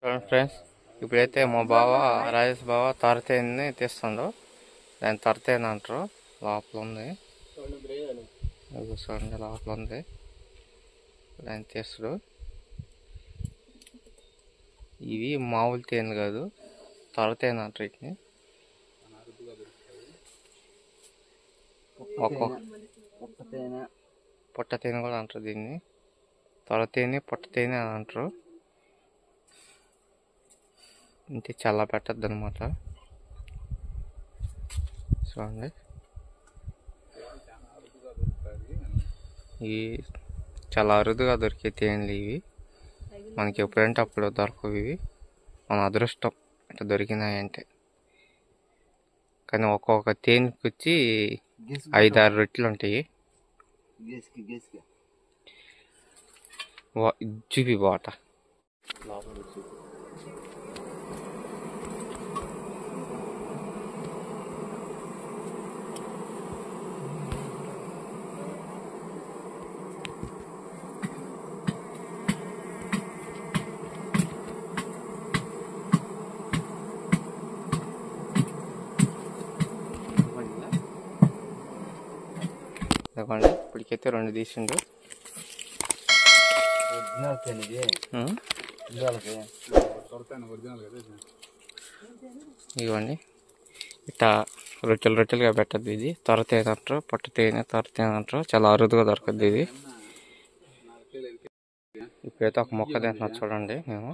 చూడండి ఫ్రెండ్స్, ఇప్పుడైతే మా బావ రాజేష్ బావ తరతేని తీస్తుండు. దాన్ని తరతేని అంటారు. లోపల ఉంది, చూడండి లోపల ఉంది. దాన్ని తీస్తుడు. ఇవి మామూలు తేనె కాదు, తరతేని అంటారు వీటిని. పుట్ట తేనె కూడా అంటారు దీన్ని. తొరతేనె పుట్ట తేనె అని అంటారు. ఇంటి చల్ల పెట్టద్దు అనమాట. చూడండి, ఇవి చాలా అరుదుగా దొరికే తేనెలు ఇవి. మనకి ఎప్పుడంటే అప్పుడు దొరకవు ఇవి. మన అదృష్టం ఇట్లా దొరికినాయంటే. కానీ ఒక్కొక్క తేనెకి వచ్చి 5-6 రొట్టెలు ఉంటాయి. చూపి బాట ఇదిగోండి. ఇప్పటికైతే 2 తీసిండు. ఇవ్వండి, ఇట్లా రొట్టెలుగా పెట్టద్దు. ఇది తొరతేనె అంటారు, పొట్ట తేనె తొరతేనె అంటారు. చాలా అరుదుగా దొరకద్దు ఇది. ఇప్పుడైతే ఒక మొక్క తింటున్నా చూడండి. మేము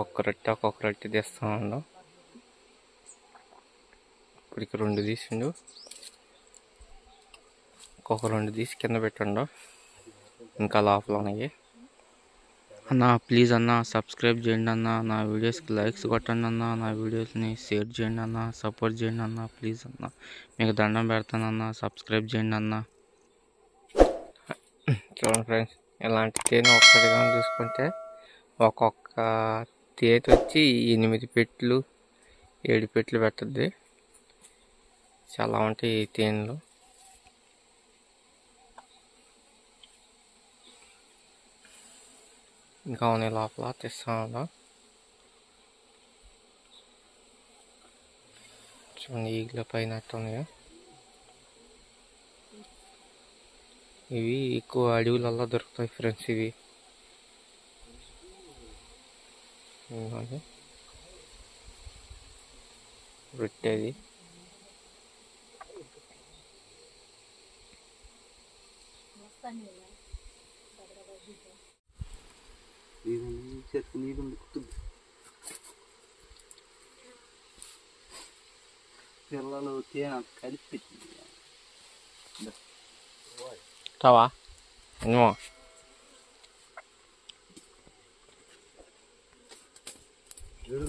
ఒక్కొక్క రొట్టె తీస్తా ఉన్నాం. ఇప్పటికి 2 తీసిండు. ఒక్కొక్క 2 తీసి కింద పెట్టండు. ఇంకా లోపల ఉన్నాయి. అన్న ప్లీజ్ అన్న సబ్స్క్రైబ్ చేయండి అన్న. నా వీడియోస్కి లైక్స్ కొట్టండి అన్న. నా వీడియోస్ని షేర్ చేయండి అన్న. సపోర్ట్ చేయండి అన్న. ప్లీజ్ అన్న, మీకు దండం పెడతానన్న. సబ్స్క్రైబ్ చేయండి అన్న. చూడండి ఫ్రెండ్స్, ఇలాంటి తేనె ఒక్కటిగా చూసుకుంటే ఒక్కొక్క తేనె వచ్చి 8 పెట్టెలు 7 పెట్టెలు పెట్టద్ది. చాలా ఉంటాయి ఈ తేనెలు. ఇంకా ఉన్నాయి లోపల, తెస్తా ఉన్నా. చూడండి, ఈగల పైన ఉన్నాయా. ఇవి ఎక్కువ అడవులలో దొరుకుతాయి ఫ్రెండ్స్. ఇవి రొట్టెది. పిల్లలు తేనె కలిపి రావా ఏమో.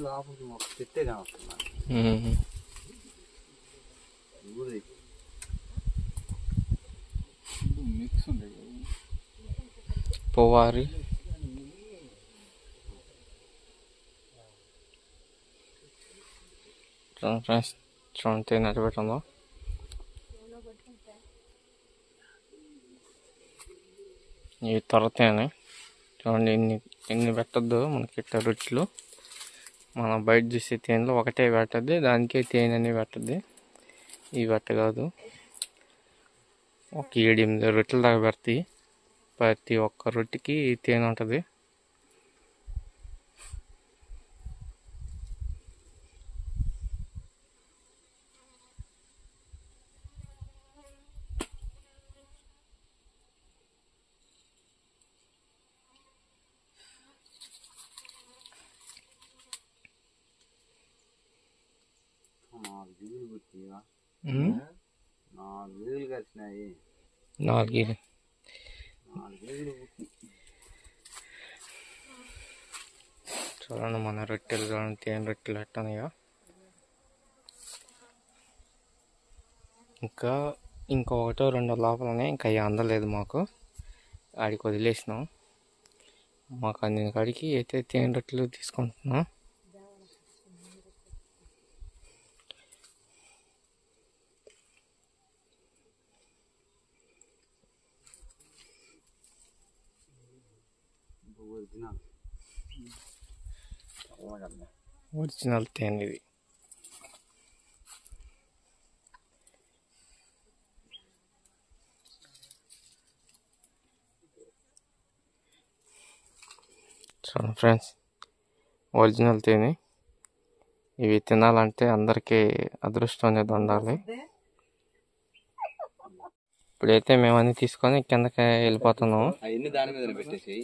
లోపలికి ఒక చెట్టే కావస్తున్నా. మిక్స్ ఉంది పోవారి. ఫ్రెండ్స్ చూడండి, తేనె అట్టు పెట్టందో. ఇవి తొరతేనె. చూడండి, ఎన్ని పెట్టద్దు మనకి ఇట్లా రొట్టెలు. మనం బయట చూసే తేనెలో ఒకటే పెట్టద్ది, దానికే తేనె అని పెట్టద్ది. ఇవి పెట్ట కాదు, ఒక 7-8 రొట్టెల దాకా పెడతాయి. ప్రతి ఒక్క రొట్టెకి తేనె ఉంటుంది. కలిసినాయి. 4 చూడండి, మన రొట్టెలు చూడండి, తేనె రొట్టెలు ఎట్టన్నాయో. ఇంకా ఇంకొకటో 2 లోపలనే. ఇంకా అవి అందలేదు మాకు. ఆడికి వదిలేసినాం. మాకు అందిన కాడికి అయితే తేనె రొట్టెలు తీసుకుంటున్నాం. ఒరిజినల్ తేనె ఇది. చూడండి ఫ్రెండ్స్, ఒరిజినల్ తేనె. ఇవి తినాలంటే అందరికీ అదృష్టం అనేది ఉండాలి. ఇప్పుడైతే మేము అన్నీ తీసుకొని కిందకి వెళ్ళిపోతున్నాము. అవన్నీ దాని మీద పెట్టేసి